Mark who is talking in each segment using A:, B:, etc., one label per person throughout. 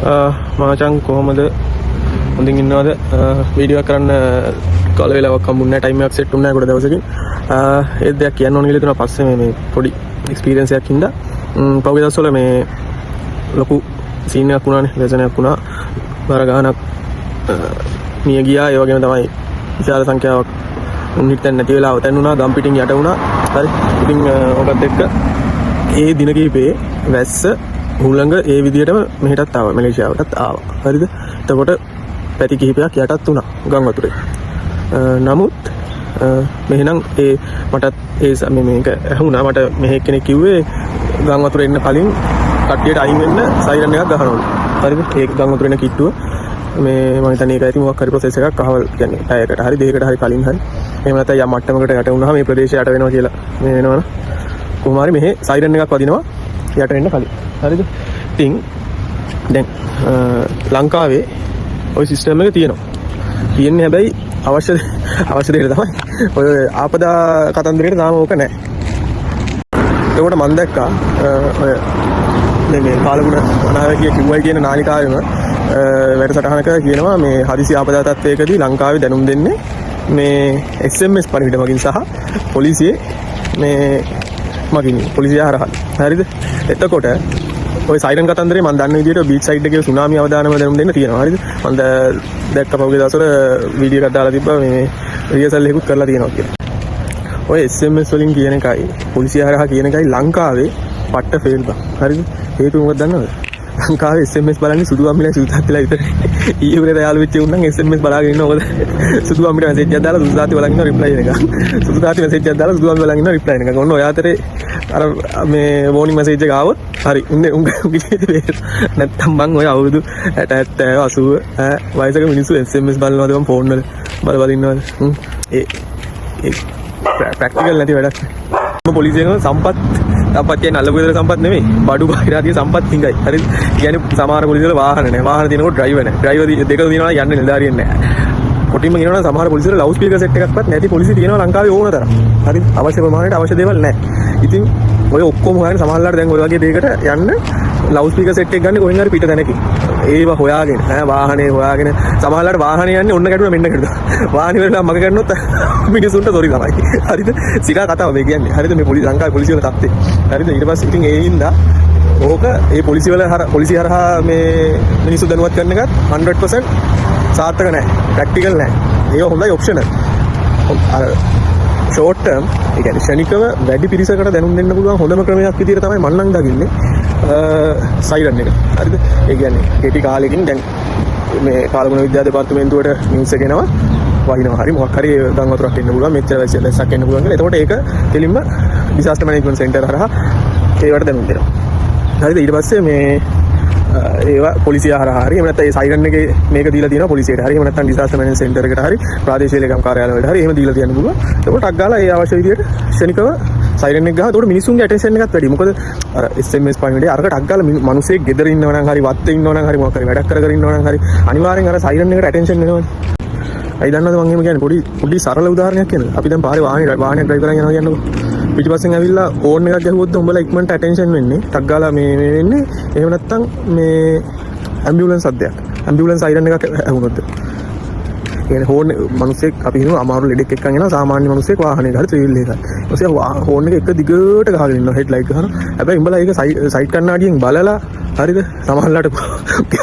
A: මචං කොහොමද හොඳින් ඉන්නවද වීඩියෝ කරන්න කාල වේලාවක් හම්බුන්නේ නැහැ ටයිම් එකක් සෙට් වුණා කොට දවසකින් ඒ දෙයක් කියන්න ඕන කියලා තුනා පස්සේ මේ පොඩි එක්ස්පීරියන්ස් එකක් හින්දා පහුගිය දවස්වල මේ ලොකු සීන් එකක් වුණානේ වැසනයක් වුණා බර ගානක් මිය ගියා ඒ වගේම තමයි විශාල සංඛ්‍යාවක් උන්නිට නැති වෙලා අවතන් වුණා ගම් පිටින් යට වුණා හරි ඉතින් ඔකත් එක්ක ඒ දින කිහිපේ වැස්ස හුළඟ ඒ විදිහටම මෙහෙටත් ආවා මැලේසියාවටත් ආවා හරිද එතකොට පැති කිහිපයක් යටත් වුණා ගම් වතුරේ නමුත් මෙහෙනම් ඒ මටත් ඒ මේක ඇහුණා මට මෙහෙ කෙනෙක් කිව්වේ ගම් වතුරේ එන්න කලින් කට්ටියට අයින් වෙන්න සයිරන් එකක් ගහනවලු හරිද ඒ ගම් වතුරේ එන කිට්ටුව මේ මම හිතන්නේ ඒක ඇති මොකක් හරි ප්‍රොසෙස් එකක් අහවල් කියන්නේ පැයකට හරි දෙකකට හරි කලින් හරි එහෙම නැත්නම් යම් මට්ටමකට යට වුණාම මේ ප්‍රදේශය යට වෙනවා කියලා මේ වෙනවනේ කොහොම හරි මෙහෙ සයිරන් එකක් වදිනවා යට වෙන්න කලින් හරිද ඉතින් දැන් ලංකාවේ ওই සිස්ටම් එක තියෙනවා කියන්නේ හැබැයි අවශ්‍ය දෙයට තමයි ඔය ආපදා කතන්දරේට තාම ඕක නැහැ ඒකට මම දැක්කා ඔය මේ කාලගුණ අනාවැකිය කිව්වයි කියන නාලිකාවෙම වැඩසටහනක කියනවා මේ හදිසි ආපදා තත්ත්වයකදී ලංකාවේ දැනුම් දෙන්නේ මේ SMS පණිවිඩ මගින් සහ පොලිසියේ මේ මගින් පොලිසිය හරහා හරිද එතකොට ඔය සයිරන් කතන්දරේ මම දන්න විදිහට බීච් සයිඩ් එකේ සුනාමි අවදානම දැනුම් දෙන්න තියෙනවා හරිද මම දැක්ක පහුගිය දවස්වල වීඩියෝ එකක් දාලා තිබ්බා මේ රියසල් එකකුත් කරලා තියෙනවා කියලා ඔය SMS වලින් කියන එකයි පොලිසිය හරහා කියන එකයි ලංකාවේ පට්ට ෆේල් බා හරිද හේතුව මොකක්ද දන්නවද ලංකාවේ SMS බලන්නේ සුදු අම්මිලා සුදු තාත්තලා විතරයි ඊයේ උදේ යාළු වෙච්ච උන් නම් SMS බලාගෙන ඉන්නවා මොකද සුදු අම්මිට මැසේජ් එකක් දාලා සුදු තාත්ති බලන් ඉන්නවා රිප්ලයි එක සුදු තාත්ති මැසේජ් එකක් දාලා සුදු අම්මි බලන් ඉන්නවා රිප්ලයි එක ඔන්න ඔය අතරේ අර මේ වෝනින් මැසේජ් එක ආවොත් හරි උන්ගේ නැත්තම් මං ඔය අවුරුදු 60 70 80 වයසක මිනිස්සු SMS බලනවාද මම ෆෝන් වල බල ඉන්නවද ඒ ප්‍රැක්ටිකල් නැති වැඩක් පොලිසියෙන් සම්පත් කියන්නේ අල්ලපු විතර සම්පත් නෙමෙයි බඩු බාහිරාදී සම්පත් හිඟයි හරිද කියන්නේ සමහර පොලිසිවල වාහන නැහැ වාහන තියෙනකොට ඩ්‍රයිවර් නැහැ ඩ්‍රයිවර් දෙක දිනනවා යන්නේ නිලධාරියෙක් නැහැ කොටින්ම කියනවා සමහර පොලිසිවල ලවුඩ් ස්පීකර් සෙට් එකක්වත් නැති පොලිසිය තියෙනවා ලංකාවේ ඕන තරම් හරිද අවශ්‍ය ප්‍රමාණයට අවශ්‍ය දේවල් නැහැ ඉතින් ඔය ඔක්කොම හොයන සමහරලාට දැන් ඔය වගේ දෙයකට යන්න ලවුඩ් ස්පීකර් සෙට් එක ගන්න කොහෙන් හරි පිට තැනකින් ඒව හොයාගෙන වාහනේ හොයාගෙන සමහරලාට වාහනේ යන්නේ ඔන්න ගැටුවා මෙන්න ගැටුවා වාහනේ වල මග ගන්නොත් මිනිසුන්ට සෝරි තමයි හරිද සිරා කතාව මේ කියන්නේ හරිද මේ ලංකාවේ පොලිසිය වල තත්ත්වය හරිද ඊට පස්සේ ඉතින් ඒ හින්දා ඕක ඒ පොලිසිය හරහා මේ මිනිස්සු දැනුවත් කරන එකත් 100% සාර්ථක නැහැ ප්‍රැක්ටිකල් නැහැ ඒක හොඳයි ඔප්ෂනල් අර ෂෝට් ටර්ම් ඒ කියන්නේ ශනිකව වැඩි පිරිසකට දැනුම් දෙන්න පුළුවන් හොඳම ක්‍රමයක් විදිහට තමයි මම නම් දකින්නේ සයිරන් එක හරිද ඒ කියන්නේ කෙටි කාලෙකින් දැන් මේ කාලගුණ විද්‍යා දෙපාර්තමේන්තුවට නිවුස් එක එනවා වහිනවා හරි මොකක් හරි ගම් වතුරක් එන්න පුළුවන් මෙච්චර වැස්සක් එන්න පුළුවන් කියලා එතකොට ඒක දෙලින්ම ඩිසාස්ටර් මැනේජ්මන්ට් සෙන්ටර් හරහා ඒවට දැනුම් දෙනවා හරිද ඊට පස්සේ මේ ඒවා පොලිසිය හරහා හරි එහෙම නැත්නම් ඒ සයිරන් එකේ මේක දීලා තියෙනවා පොලිසියට හරි එහෙම නැත්නම් ඩිසාස්ටර් මැනේජ්මන්ට් සෙන්ටර් එකට හරි ප්‍රාදේශීය ලේකම් කාර්යාලවලට හරි එහෙම දීලා තියන්න පුළුවන් එතකොට ටක් ගාලා ඒ අවශ්‍ය විදිහට ශනිකව සයිරන් එක ගහනවා එතකොට මිනිස්සුන්ගේ ඇටෙන්ෂන් එකත් වැඩි මොකද අර SMS පණිවිඩය අරක ටක් ගාලා මිනිස්සෙක් ගෙදර ඉන්නව නම් හරි වත්තේ ඉන්නව නම් හරි මොකක් හරි වැඩක් කර ඉන්නව නම් හරි අනිවාර්යෙන් අර සයිරන් එකට ඇටෙන්ෂන් එනවනේ අයි දන්නවද මම එහෙම කියන්නේ පොඩි සරල උදාහරණයක් කියනවා අපි දැන් පාරේ වාහනේ ඩ්‍රයිව් කරගෙන යනවා කියන්නකෝ පිටිපස්සෙන් ඇවිල්ලා ඕන් එකක් ගැහුවොත් උඹලා ඉක්මනට ඇටෙන්ෂන් වෙන්නේ ටක් ගාලා මේ වෙන්නේ එහෙම නැත්නම් මේ ඇම්බියුලන්ස් අධ්‍යයක් ඇම්බියුලන්ස් සයිරන් එකක් ඇහුනොත් කියන්නේ හෝන් මිනිස්සෙක් අපි හිතමු අමාරු ලෙඩෙක් එක්කන් එනවා සාමාන්‍ය මිනිස්සෙක් වාහනේ ගහලා ත්‍රිවිල් එකක් ඊපස්සේ හෝන් එක දිගට ගහගෙන ඉන්නවා හෙඩ් ලයිට් ගහනවා හැබැයි උඹලා ඒක සයිඩ් කන්නාඩියෙන් බලලා හරිද සමහරලාට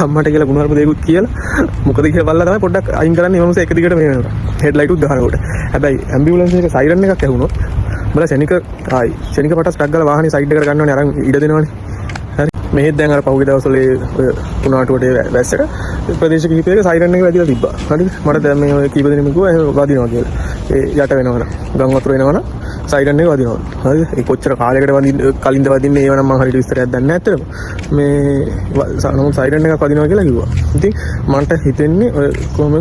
A: අම්මට කියලා ගුණවර්ම දෙයක්ත් කියලා මොකද කියලා බලලා තමයි පොඩ්ඩක් අයින් කරන්නේ මිනිස්සු එක දිගට මේ වෙනවා හෙඩ් ලයිට් උත් ගහනකොට හැබැයි ඇම්බියුලන්ස් එක සයිරන් එකක් ඇහුනොත් උඹලා ශනික පටස් ටක් ගාලා වාහනේ සයිඩ් එකට ගන්නවනේ අරන් ඉඩ දෙනවනේ හරි මෙහෙත් දැන් අර පහුගිය දවස්වල ඔය පුනාටුවට වැස්සට ප්‍රදේශ කිහිපයක සයිරන් එක වැදිලා තිබ්බා හරිද මට දැන් මේ ඔය කීප දෙනෙක් කිව්වා එහෙම වදිනවා කියලා ඒ යට වෙනවනම් ගම් වතුර එනවනම් සයිරන් එක වදිනවා හරිද ඒ කොච්චර කාලයකට කලින්ද වදින්නේ ඒව නම් මම හරියට විස්තරයක් දන්නේ නැහැ ඇත්තටම මේ නමුත් සයිරන් එකක් වදිනවා කියලා කිව්වා ඉතින් මන්ට හිතෙන්නේ ඔය කොහොමද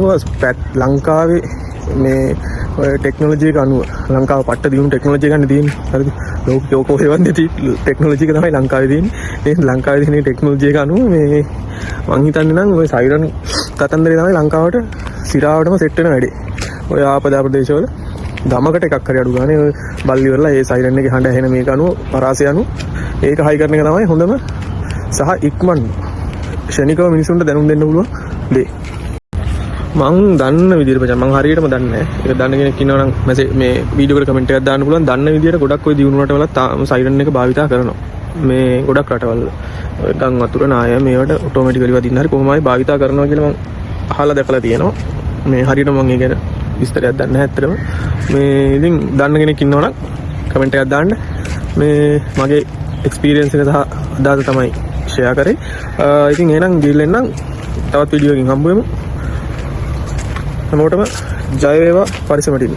A: ලංකාවේ මේ ඔය ටෙක්නොලොජි එක අනුව ලංකාව පට්ට දියුණු ටෙක්නොලොජි එකක් තියෙන්නේ හරිද ලෝකේ ඔක හේවන්නේ ටෙක්නොලොජි එක තමයි ලංකාවේ තියෙන්නේ ඒ ලංකාවේ තියෙන ටෙක්නොලොජි එක අනුව මේ මං හිතන්නේ නම් ඔය සයිරන් කතන්දරේ තමයි ලංකාවට සිරාවටම සෙට් වෙන වැඩේ ඔය ආපදා ප්‍රදේශවල ගමකට එකක් හරි අඩු ගානේ ඔය බල්ලි වල ඒ සයිරන් එකේ හඬ ඇහෙන මේක අනුව පරාසය අනුව ඒක හයි කරන එක තමයි හොඳම සහ ඉක්මන් ෂණිකව මිනිසුන්ට දැනුම් දෙන්න පුළුවන් දේ. මං දන්න විදිහට මචං මං හරියටම දන්නේ නැහැ. ඒක දන්න කෙනෙක් ඉන්නවා නම් මේ වීඩියෝ එකට කමෙන්ට් එකක් දාන්න පුළුවන්. දන්න විදිහට ගොඩක් ඔය දියුණු රටවල තාම සයිරන් එක භාවිතා කරනවා. මේ ගොඩක් රටවල ගම් වතුර නාය මේවට ඔටෝමැටිකලි වදින්න හරි කොහොමයි භාවිතා කරනවා කියලා මං අහලා දැකලා තියෙනවා. මේ හරියට මං ඒ ගැන විස්තරයක් දන්නේ නැහැ ඇත්තටම. මේ ඉතින් දන්න කෙනෙක් ඉන්නවා නම් කමෙන්ට් එකක් දාන්න. මේ මගේ එක්ස්පීරියන්ස් එක සහ අදහස තමයි ෂෙයා කරේ. ඉතින් එහෙනම් ගිහින් එන්නම් තවත් වීඩියෝ එකකින් හම්බ වෙමු. හැමෝටම ජය වේවා පරිස්සමට ඉන්න.